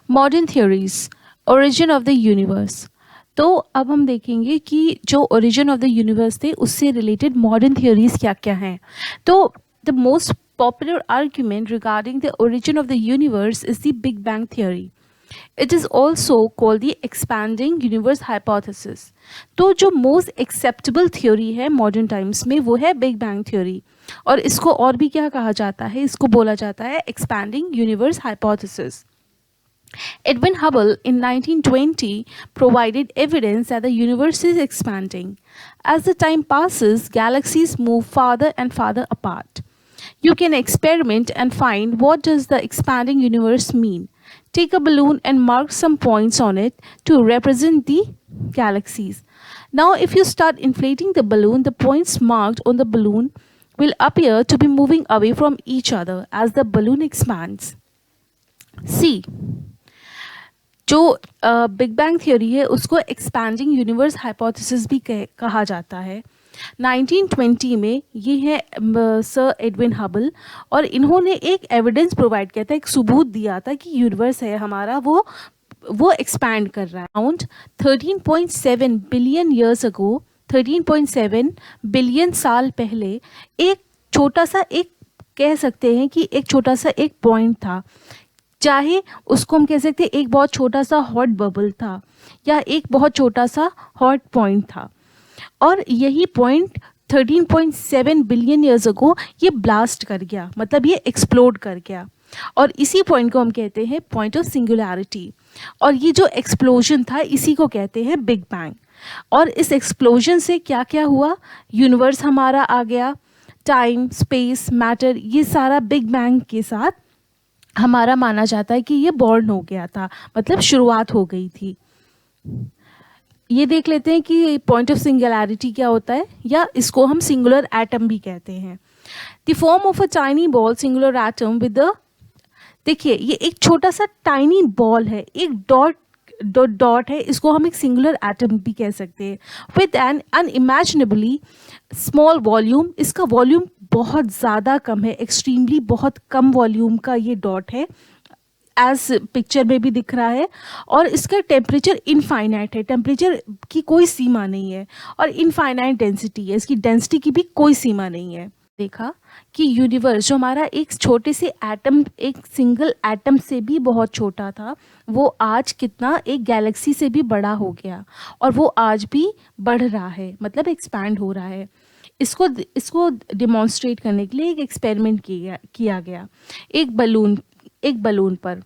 Modern theories, origin of the universe. तो अब हम देखेंगे कि जो ओरिजिन ऑफ द यूनिवर्स थे उससे रिलेटेड मॉडर्न थ्योरीज क्या क्या हैं। तो the most popular argument regarding the origin of the universe is the Big Bang theory. It is also called the expanding universe hypothesis. तो जो मोस्ट एक्सेप्टेबल थ्योरी है modern times में वो है बिग बैंग थ्योरी, और इसको और भी क्या कहा जाता है, इसको बोला जाता है expanding universe hypothesis. Edwin Hubble in 1920 provided evidence that the universe is expanding. As the time passes, galaxies move farther and farther apart. You can experiment and find what does the expanding universe mean. Take a balloon and mark some points on it to represent the galaxies. Now, if you start inflating the balloon, the points marked on the balloon will appear to be moving away from each other as the balloon expands. See, जो big bang theory है उसको expanding universe hypothesis भी कहा जाता है. 1920 में ये है सर एडविन हबल, और इन्होंने एक एविडेंस प्रोवाइड किया था, एक सबूत दिया था कि यूनिवर्स है हमारा वो एक्सपैंड कर रहा है. अराउंड 13.7 बिलियन ईयर्स अगो, 13.7 बिलियन साल पहले एक छोटा सा, एक कह सकते हैं कि एक छोटा सा एक पॉइंट था, चाहे उसको हम कह सकते हैं एक बहुत छोटा सा हॉट बबल था या एक बहुत छोटा सा हॉट पॉइंट था, और यही पॉइंट 13.7 बिलियन ईयर्स अगो ये ब्लास्ट कर गया, मतलब ये एक्सप्लोड कर गया, और इसी पॉइंट को हम कहते हैं पॉइंट ऑफ सिंगुलैरिटी. और ये जो एक्सप्लोजन था इसी को कहते हैं बिग बैंग. और इस एक्सप्लोजन से क्या क्या हुआ, यूनिवर्स हमारा आ गया, टाइम, स्पेस, मैटर, ये सारा बिग बैंग के साथ हमारा माना जाता है कि ये बॉर्न हो गया था, मतलब शुरुआत हो गई थी. ये देख लेते हैं कि पॉइंट ऑफ सिंगुलैरिटी क्या होता है, या इसको हम सिंगुलर एटम भी कहते हैं. The form of a tiny ball singular atom with the, देखिए ये एक छोटा सा टाइनी बॉल है, एक डॉट है, इसको हम एक सिंगुलर एटम भी कह सकते हैं. विद एन अनइमेजिनेबली स्मॉल वॉल्यूम, इसका वॉल्यूम बहुत ज़्यादा कम है, एक्सट्रीमली बहुत कम वॉल्यूम का ये डॉट है, एज पिक्चर में भी दिख रहा है. और इसका टेम्परेचर इनफाइनाइट है, टेम्परेचर की कोई सीमा नहीं है, और इनफाइनाइट डेंसिटी है, इसकी डेंसिटी की भी कोई सीमा नहीं है. देखा कि यूनिवर्स जो हमारा एक छोटे से एटम, एक सिंगल एटम से भी बहुत छोटा था, वो आज कितना एक गैलेक्सी से भी बड़ा हो गया, और वो आज भी बढ़ रहा है, मतलब एक्सपैंड हो रहा है. इसको डिमॉन्स्ट्रेट करने के लिए एक एक्सपेरिमेंट किया गया एक बलून पर.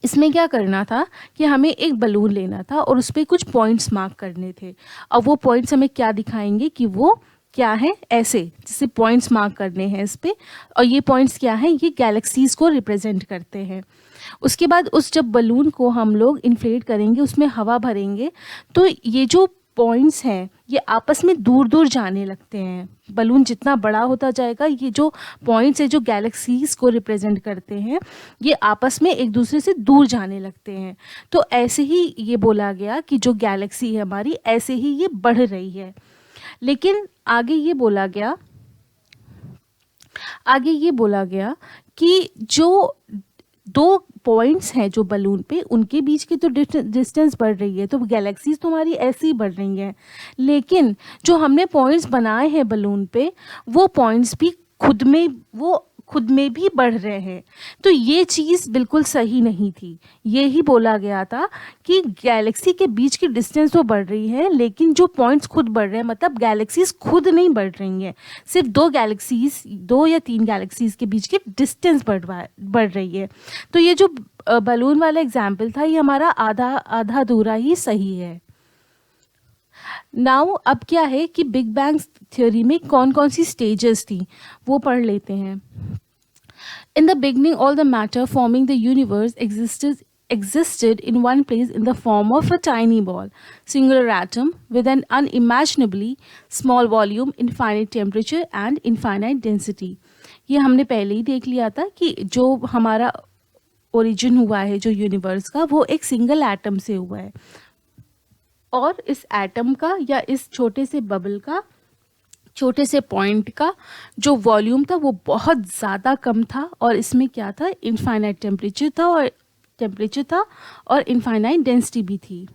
इसमें क्या करना था कि हमें एक बलून लेना था और उस पर कुछ पॉइंट्स मार्क करने थे. अब वो पॉइंट्स हमें क्या दिखाएंगे कि वो क्या है, ऐसे जैसे पॉइंट्स मार्क करने हैं इस पे, और ये पॉइंट्स क्या हैं, ये गैलेक्सीज़ को रिप्रेजेंट करते हैं. उसके बाद उस जब बलून को हम लोग इन्फ्लेट करेंगे, उसमें हवा भरेंगे, तो ये जो पॉइंट्स हैं ये आपस में दूर दूर जाने लगते हैं. बलून जितना बड़ा होता जाएगा, ये जो पॉइंट्स है जो गैलेक्सीज़ को रिप्रेजेंट करते हैं, ये आपस में एक दूसरे से दूर जाने लगते हैं. तो ऐसे ही ये बोला गया कि जो गैलेक्सी है हमारी, ऐसे ही ये बढ़ रही है. लेकिन आगे ये बोला गया कि जो दो पॉइंट्स हैं जो बलून पे, उनके बीच की तो डिस्टेंस बढ़ रही है, तो गैलेक्सीज तो हमारी ऐसे ही बढ़ रही हैं, लेकिन जो हमने पॉइंट्स बनाए हैं बलून पे, वो पॉइंट्स भी खुद में भी बढ़ रहे हैं. तो ये चीज़ बिल्कुल सही नहीं थी. ये ही बोला गया था कि गैलेक्सी के बीच की डिस्टेंस तो बढ़ रही है, लेकिन जो पॉइंट्स खुद बढ़ रहे हैं, मतलब गैलेक्सीज खुद नहीं बढ़ रही हैं, सिर्फ दो या तीन गैलेक्सीज के बीच की डिस्टेंस बढ़ रही है. तो ये जो बलून वाला एग्जाम्पल था, ये हमारा आधा अधूरा ही सही है. नाउ अब क्या है कि बिग बैंग थ्योरी में कौन कौन सी स्टेजेस थी वो पढ़ लेते हैं. In the beginning, all the matter forming the universe existed in one place in the form of a tiny ball, singular atom with an unimaginably small volume, infinite temperature and infinite density. ये हमने पहले ही देख लिया था कि जो हमारा origin हुआ है जो यूनिवर्स का, वो एक सिंगल एटम से हुआ है, और इस एटम का या इस छोटे से बबल का, छोटे से पॉइंट का जो वॉल्यूम था वो बहुत ज़्यादा कम था, और इसमें क्या था, इनफाइनाइट टेम्परेचर था और टेम्परेचर था और इनफाइनाइट डेंसिटी भी थी.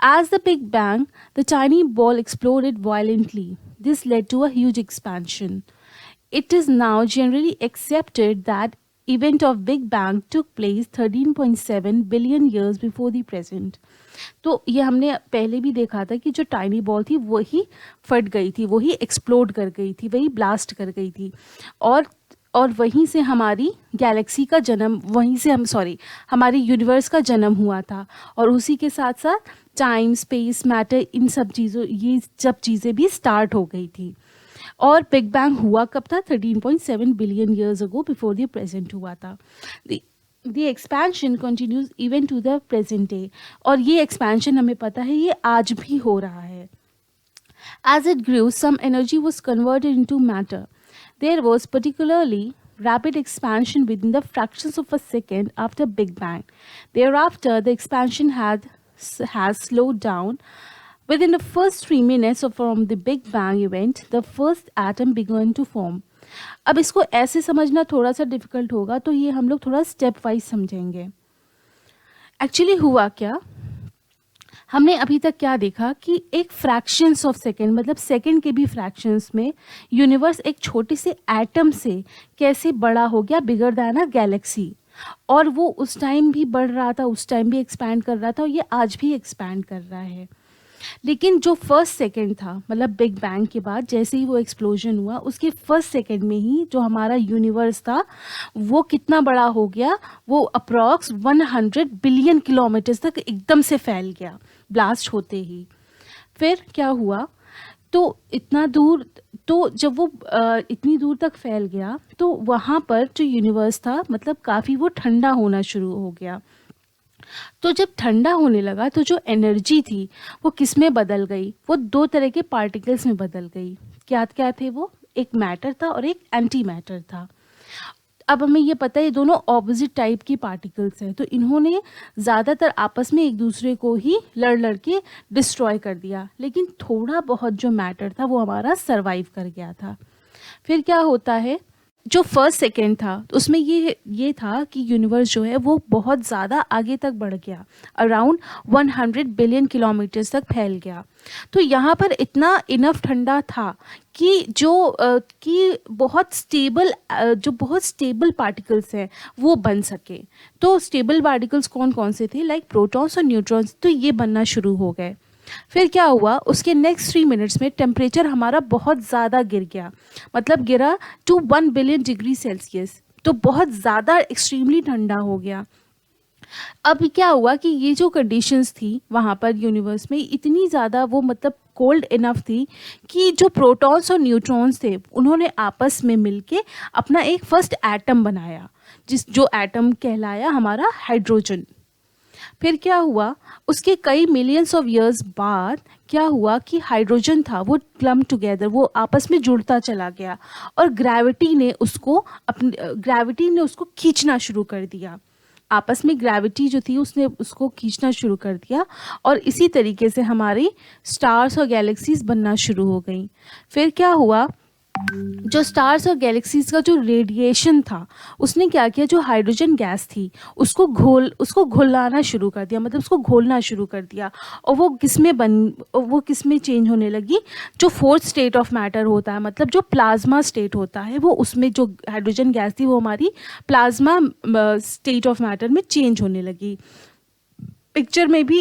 As the Big Bang, the tiny ball exploded violently. This led to a huge expansion. It is now generally accepted that event of Big Bang took place 13.7 billion years before the present. तो ये हमने पहले भी देखा था कि जो tiny ball थी वही फट गई थी, वही एक्सप्लोड कर गई थी, वही ब्लास्ट कर गई थी और वहीं से हमारी गैलेक्सी का जन्म, वहीं से हमारी यूनिवर्स का जन्म हुआ था. और उसी के साथ साथ टाइम, स्पेस, मैटर, इन सब चीज़ों, ये सब चीज़ें भी स्टार्ट हो गई थी. और बिग बैंग हुआ कब था? 13.7 billion years ago, before the present हुआ था. The expansion continues even to the present day. और ये एक्सपेंशन हमें पता है ये आज भी हो रहा है. As it grew, some energy was converted into matter. There was particularly rapid expansion within the fractions of a second after Big Bang. Thereafter, the expansion has slowed down. Within the first 3 minutes from the Big Bang event, the first atom began to form. अब इसको ऐसे समझना थोड़ा सा difficult होगा, तो ये हम लोग थोड़ा स्टेप वाइज समझेंगे. एक्चुअली हुआ क्या, हमने अभी तक क्या देखा कि एक फ्रैक्शंस ऑफ सेकेंड, मतलब सेकेंड के भी फ्रैक्शंस में यूनिवर्स एक छोटे से एटम से कैसे बड़ा हो गया, बिगर दैन अ गैलेक्सी. और वो उस टाइम भी बढ़ रहा था, उस टाइम भी एक्सपैंड कर रहा था, और ये आज भी एक्सपैंड कर रहा है. लेकिन जो फर्स्ट सेकेंड था, मतलब बिग बैंग के बाद जैसे ही वो एक्सप्लोजन हुआ, उसके फर्स्ट सेकेंड में ही जो हमारा यूनिवर्स था वो कितना बड़ा हो गया, वो अप्रॉक्स 100 बिलियन किलोमीटर्स तक एकदम से फैल गया ब्लास्ट होते ही. फिर क्या हुआ, तो इतना दूर, तो जब वो इतनी दूर तक फैल गया तो वहाँ पर जो यूनिवर्स था मतलब काफ़ी वो ठंडा होना शुरू हो गया. तो जब ठंडा होने लगा तो जो एनर्जी थी वो किस में बदल गई, वो 2 तरह के पार्टिकल्स में बदल गई. क्या क्या थे वो? एक मैटर था और एक एंटी मैटर था. अब हमें ये पता है ये दोनों ऑपोजिट टाइप की पार्टिकल्स हैं, तो इन्होंने ज़्यादातर आपस में एक दूसरे को ही लड़ के डिस्ट्रॉय कर दिया, लेकिन थोड़ा बहुत जो मैटर था वो हमारा सरवाइव कर गया था. फिर क्या होता है, जो फर्स्ट सेकेंड था उसमें ये था कि यूनिवर्स जो है वो बहुत ज़्यादा आगे तक बढ़ गया, अराउंड 100 बिलियन किलोमीटर्स तक फैल गया. तो यहाँ पर इतना इनफ ठंडा था कि कि बहुत स्टेबल पार्टिकल्स हैं वो बन सके. तो स्टेबल पार्टिकल्स कौन कौन से थे, लाइक प्रोटॉन्स और न्यूट्रॉन्स, तो ये बनना शुरू हो गए. फिर क्या हुआ, उसके नेक्स्ट 3 मिनट्स में टेम्परेचर हमारा बहुत ज़्यादा गिर गया, मतलब गिरा टू 1 बिलियन डिग्री सेल्सियस. तो बहुत ज़्यादा एक्सट्रीमली ठंडा हो गया. अब क्या हुआ कि ये जो कंडीशंस थी वहाँ पर यूनिवर्स में इतनी ज़्यादा वो मतलब कोल्ड इनफ थी कि जो प्रोटॉन्स और न्यूट्रॉन्स थे उन्होंने आपस में मिलके अपना एक फर्स्ट एटम बनाया, जो एटम कहलाया हमारा हाइड्रोजन. फिर क्या हुआ, उसके कई मिलियंस ऑफ इयर्स बाद क्या हुआ कि हाइड्रोजन था वो क्लम टुगेदर, वो आपस में जुड़ता चला गया और ग्रेविटी ने उसको खींचना शुरू कर दिया. आपस में ग्रेविटी जो थी उसने उसको खींचना शुरू कर दिया और इसी तरीके से हमारी स्टार्स और गैलेक्सीज बनना शुरू हो गई. फिर क्या हुआ, जो स्टार्स और गैलेक्सीज का जो रेडिएशन था उसने क्या किया, जो हाइड्रोजन गैस थी उसको घोलाना शुरू कर दिया, मतलब उसको घोलना शुरू कर दिया. और वो किस में चेंज होने लगी, जो फोर्थ स्टेट ऑफ मैटर होता है, मतलब जो प्लाज्मा स्टेट होता है, वो उसमें जो हाइड्रोजन गैस थी वो हमारी प्लाज्मा स्टेट ऑफ मैटर में चेंज होने लगी. पिक्चर में भी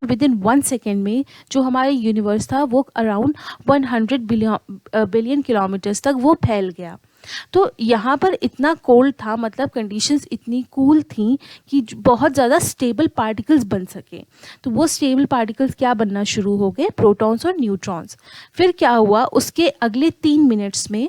विद इन 1 सेकेंड में जो हमारे यूनिवर्स था वो अराउंड 100 बिलियन किलोमीटर्स तक वो फैल गया. तो यहाँ पर इतना कोल्ड था, मतलब कंडीशंस इतनी कूल थी कि बहुत ज़्यादा स्टेबल पार्टिकल्स बन सके. तो वो स्टेबल पार्टिकल्स क्या बनना शुरू हो गए, प्रोटॉन्स और न्यूट्रॉन्स. फिर क्या हुआ, उसके अगले 3 मिनट्स में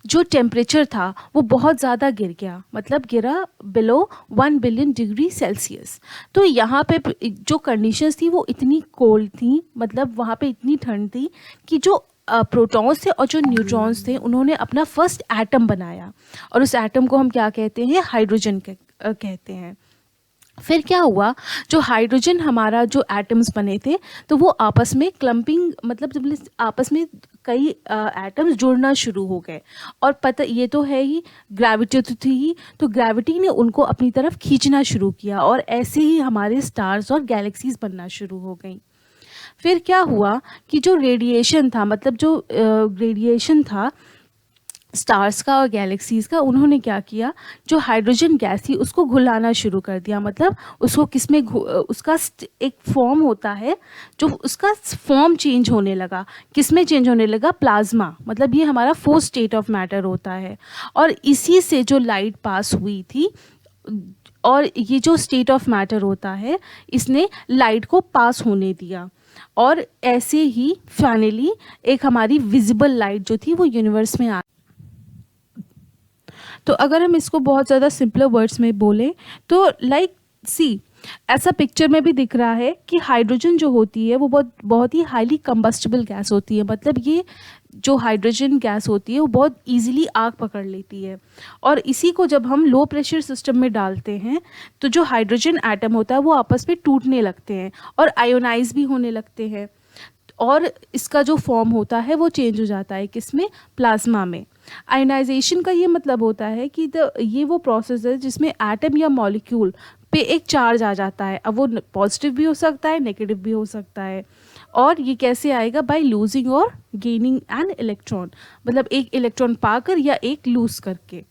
जो टेम्परेचर था वो बहुत ज़्यादा गिर गया, मतलब गिरा बिलो 1 बिलियन डिग्री सेल्सियस. तो यहाँ पे जो कंडीशंस थी वो इतनी कोल्ड थी, मतलब वहाँ पे इतनी ठंड थी कि जो प्रोटॉन्स थे और जो न्यूट्रॉन्स थे उन्होंने अपना फर्स्ट एटम बनाया और उस एटम को हम क्या कहते हैं, हाइड्रोजन कहते हैं. फिर क्या हुआ, जो हाइड्रोजन हमारा जो एटम्स बने थे, तो वो आपस में क्लम्पिंग, मतलब जब आपस में कई एटम्स जुड़ना शुरू हो गए। और पता ये तो है ही, ग्रेविटी तो थी ही, तो ग्रेविटी ने उनको अपनी तरफ खींचना शुरू किया और ऐसे ही हमारे स्टार्स और गैलेक्सीज बनना शुरू हो गई। फिर क्या हुआ कि जो रेडिएशन था, मतलब जो रेडिएशन था स्टार्स का और गैलेक्सीज़ का, उन्होंने क्या किया, जो हाइड्रोजन गैस थी उसको घुलाना शुरू कर दिया। मतलब उसको किस में उसका एक फॉर्म होता है, जो उसका फॉर्म चेंज होने लगा। किस में चेंज होने लगा? प्लाज्मा। मतलब ये हमारा फोर्थ स्टेट ऑफ मैटर होता है, और इसी से जो लाइट पास हुई थी, और ये जो स्टेट ऑफ मैटर होता है, इसने लाइट को पास होने दिया। और ऐसे ही फाइनली एक हमारी विजिबल लाइट जो थी वो यूनिवर्स में आ। तो अगर हम इसको बहुत ज़्यादा सिंपलर वर्ड्स में बोलें तो लाइक सी, ऐसा पिक्चर में भी दिख रहा है कि हाइड्रोजन जो होती है वो बहुत बहुत ही हाईली कंबस्टिबल गैस होती है। मतलब ये जो हाइड्रोजन गैस होती है वो बहुत इजीली आग पकड़ लेती है, और इसी को जब हम लो प्रेशर सिस्टम में डालते हैं तो जो हाइड्रोजन एटम होता है वो आपस में टूटने लगते हैं और आयोनाइज भी होने लगते हैं, और इसका जो फॉर्म होता है वो चेंज हो जाता है किसमें? प्लाज्मा में। आयनाइजेशन का ये मतलब होता है कि ये वो प्रोसेस है जिसमें एटम या मॉलिक्यूल पे एक चार्ज आ जाता है। अब वो पॉजिटिव भी हो सकता है, नेगेटिव भी हो सकता है। और ये कैसे आएगा? बाय लूजिंग और गेनिंग एन इलेक्ट्रॉन, मतलब एक इलेक्ट्रॉन पाकर या एक लूज करके।